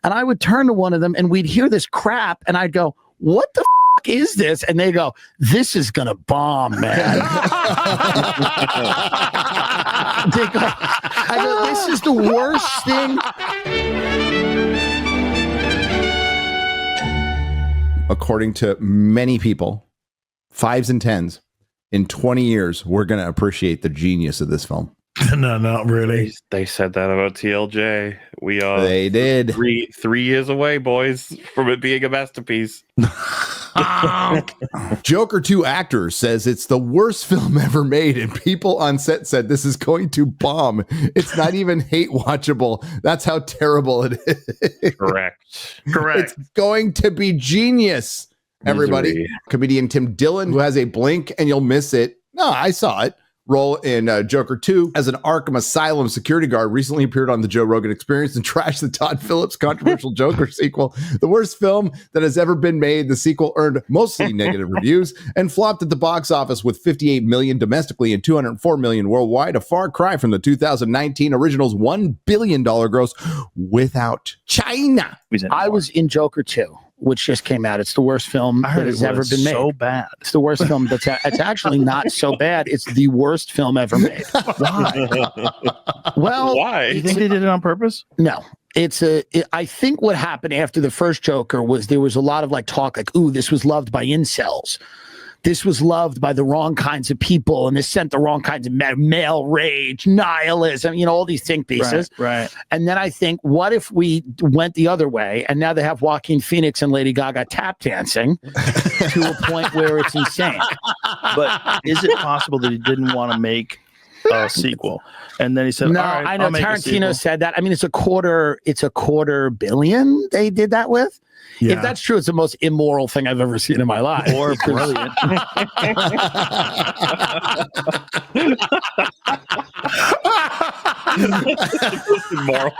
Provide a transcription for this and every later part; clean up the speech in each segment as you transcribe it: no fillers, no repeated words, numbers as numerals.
And I would turn to one of them and we'd hear this crap and I'd go, what the fuck is this? And they go, this is going to bomb, man. I go, this is the worst thing. According to many people, 5s and 10s, in 20 years, we're going to appreciate the genius of this film. No, not really. They said that about TLJ. We are. They did. 3 years away, boys, from it being a masterpiece. Joker 2 actor says it's the worst film ever made, and people on set said this is going to bomb. It's not even hate watchable. That's how terrible it is. Correct. It's going to be genius. Everybody. Misery. Comedian Tim Dillon, who has a blink and you'll miss it. No, I saw it. Role in Joker 2 as an Arkham Asylum security guard recently appeared on the Joe Rogan Experience and trashed the Todd Phillips controversial Joker sequel. The worst film that has ever been made. The sequel earned mostly negative reviews and flopped at the box office with $58 million domestically and $204 million worldwide, a far cry from the 2019 original's $1 billion gross without China. I was in Joker 2. Which just came out. It's the worst film that has ever been made. So bad. It's the worst film. It's actually not so bad. It's the worst film ever made. Why? Well, Why? You think they did it on purpose? No. I think what happened after the first Joker was there was a lot of like talk like, ooh, this was loved by incels. This was loved by the wrong kinds of people, and this sent the wrong kinds of male rage, nihilism, all these think pieces. Right. And then I think, what if we went the other way, and now they have Joaquin Phoenix and Lady Gaga tap dancing to a point where it's insane. But is it possible that he didn't want to make a sequel, and then he said, "No, all right, I know." I'll make a Tarantino sequel. said that. I mean, it's a $250 million they did that with. Yeah. If that's true, it's the most immoral thing I've ever seen in my life. Or brilliant. Moral.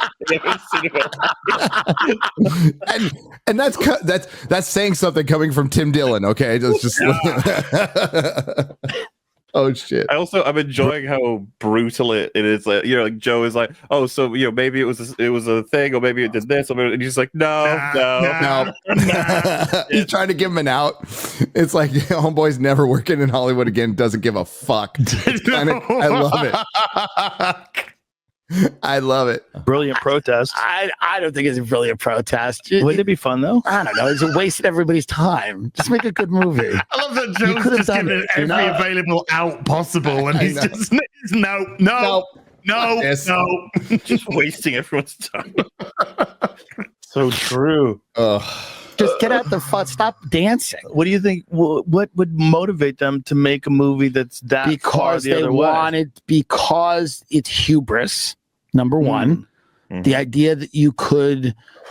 and that's saying something coming from Tim Dillon. Okay, just oh shit. I'm enjoying how brutal it is. Like, like Joe is like, oh, so maybe it was a thing, or maybe it did this, and he's like, no. He's trying to give him an out. It's like homeboy's never working in Hollywood again. Doesn't give a fuck. I love it. I love it. Brilliant protest. I don't think it's a brilliant protest. Wouldn't it be fun though? I don't know. It's a waste of everybody's time. Just make a good movie. I love that Joe's just given it every available out possible, and he's just no. Just wasting everyone's time. So true. Just get out the fun. Stop dancing. What do you think? What would motivate them to make a movie that's that far the other way? Because it's hubris. Number one, the idea that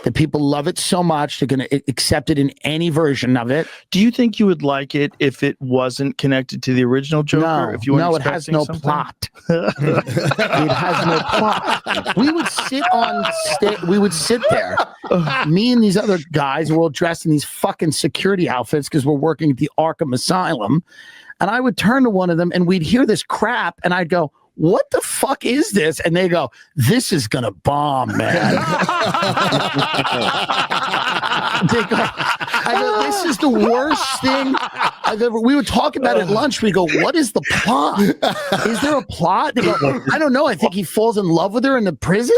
that people love it so much they're going to accept it in any version of it. Do you think you would like it if it wasn't connected to the original Joker? No, if you it has no plot. It has no plot. We would sit there. Me and these other guys were all dressed in these fucking security outfits because we're working at the Arkham Asylum. And I would turn to one of them and we'd hear this crap and I'd go, what the fuck is this? And they go, this is going to bomb, man. I go, this is the worst thing I've ever. We would talk about it at lunch. We go, what is the plot? Is there a plot? They go, I don't know. I think he falls in love with her in the prison.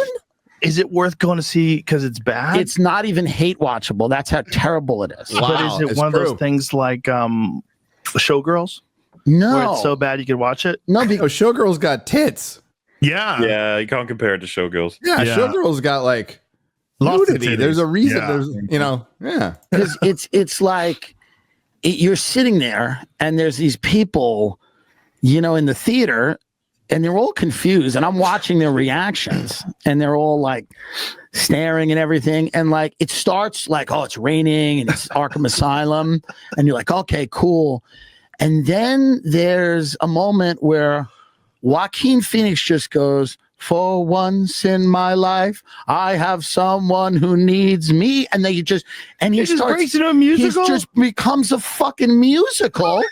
Is it worth going to see because it's bad? It's not even hate watchable. That's how terrible it is. Wow, but is it one of those things like Showgirls? No. Where it's so bad you could watch it? No, because Showgirls got tits. Yeah, you can't compare it to Showgirls. Yeah, Showgirls got like nudity. There's a reason. Yeah. There's because it's like you're sitting there and there's these people, in the theater, and they're all confused, and I'm watching their reactions, and they're all like staring and everything, and like it starts like, oh, it's raining and it's Arkham Asylum, and you're like, okay, cool. And then there's a moment where Joaquin Phoenix just goes, for once in my life, I have someone who needs me. And then he just breaks into a musical? He just becomes a fucking musical.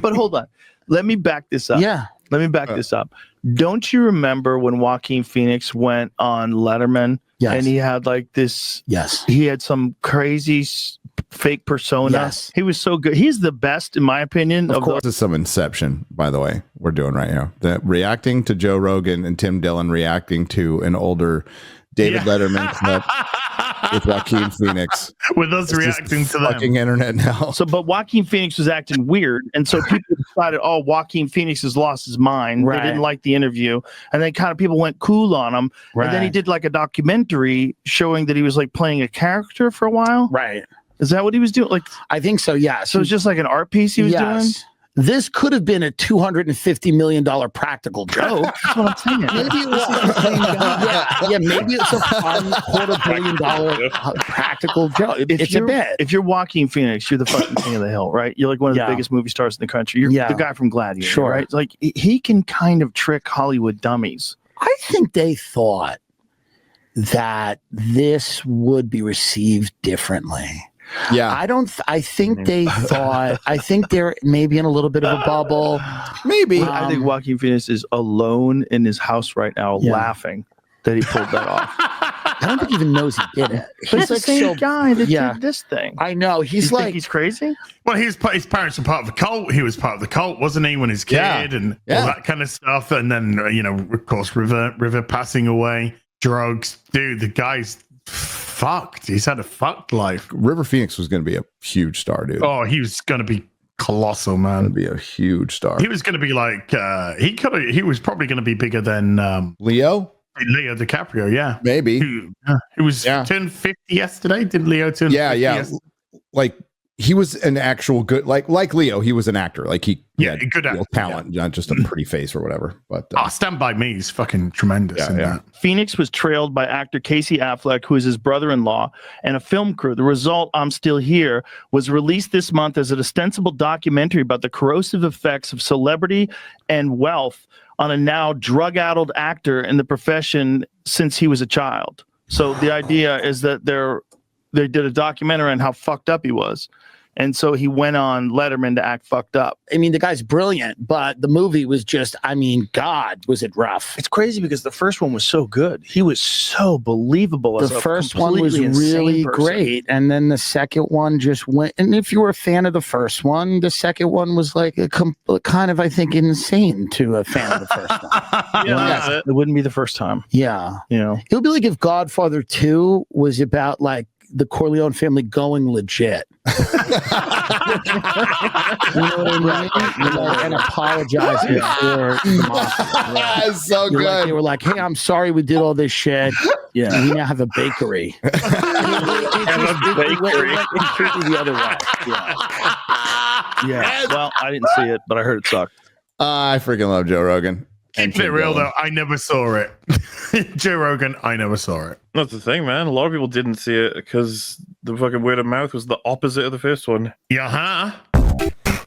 But hold on. Let me back this up. Yeah. Let me back this up. Don't you remember when Joaquin Phoenix went on Letterman? Yes. And he had like this. Yes. He had some crazy fake persona. Yes. He was so good. He's the best, in my opinion. Of course, this is some Inception, by the way, we're doing right now. Reacting to Joe Rogan and Tim Dillon reacting to an older David Letterman clip with Joaquin Phoenix. With us reacting to them. Fucking internet now. So, but Joaquin Phoenix was acting weird. And so people decided, oh, Joaquin Phoenix has lost his mind. Right. They didn't like the interview. And then kind of people went cool on him. Right. And then he did like a documentary showing that he was like playing a character for a while. Right. Is that what he was doing? Like, I think so. Yeah. so it's just like an art piece he was doing? This could have been a $250 million practical joke. That's what I'm saying. Maybe it was the same guy. Yeah, maybe it's a fun $250 million practical joke. It's a bit. If you're Joaquin Phoenix, you're the fucking king of the hill, right? You're like one of the biggest movie stars in the country. You're the guy from Gladiator, Sure. right? It's like he can kind of trick Hollywood dummies. I think they thought that this would be received differently. Yeah. I think they thought, I think they're maybe in a little bit of a bubble. Maybe. I think Joaquin Phoenix is alone in his house right now laughing that he pulled that off. I don't think he even knows he did it. But it's the same guy that did this thing. I know. He's You like, think he's crazy? Well, his parents were part of the cult. He was part of the cult, wasn't he, when he's a kid and all that kind of stuff. And then, of course, River passing away, drugs. Dude, the guy's fucked. He's had a fucked life. River Phoenix was going to be a huge star, dude. Oh, he was going to be colossal, man. Going to be a huge star. He was going to be like, he was probably going to be bigger than Leo DiCaprio, yeah. Maybe. He was turned 50 yesterday. Did Leo turn 50 yesterday? Like he was an actual good, like Leo, he was an actor. Like he had good real talent, not just a pretty face or whatever. But Stand By Me is fucking tremendous in that. Phoenix was trailed by actor Casey Affleck, who is his brother-in-law, and a film crew. The result, I'm Still Here, was released this month as an ostensible documentary about the corrosive effects of celebrity and wealth on a now drug-addled actor in the profession since he was a child. So the idea is that they did a documentary on how fucked up he was. And so he went on Letterman to act fucked up. I mean, the guy's brilliant, but the movie was just, I mean, God, was it rough? It's crazy because the first one was so good. He was so believable. The first one was really great. And then the second one just went. And if you were a fan of the first one, the second one was like a kind of, I think, insane to a fan of the first one. It wouldn't be the first time. Yeah. You know, it would be like if Godfather 2 was about like the Corleone family going legit. You know what I mean? And apologizing for the mafia. That's so good. Like, they were like, hey, I'm sorry we did all this shit. Yeah. We now have a bakery. It went completely the other way. Yeah. Well, I didn't see it, but I heard it sucked. I freaking love Joe Rogan. Keep it real, though. I never saw it. Joe Rogan, I never saw it. That's the thing, man. A lot of people didn't see it because the fucking word of mouth was the opposite of the first one. Yeah, huh?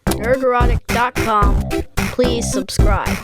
Nerdrotic.com. Please subscribe.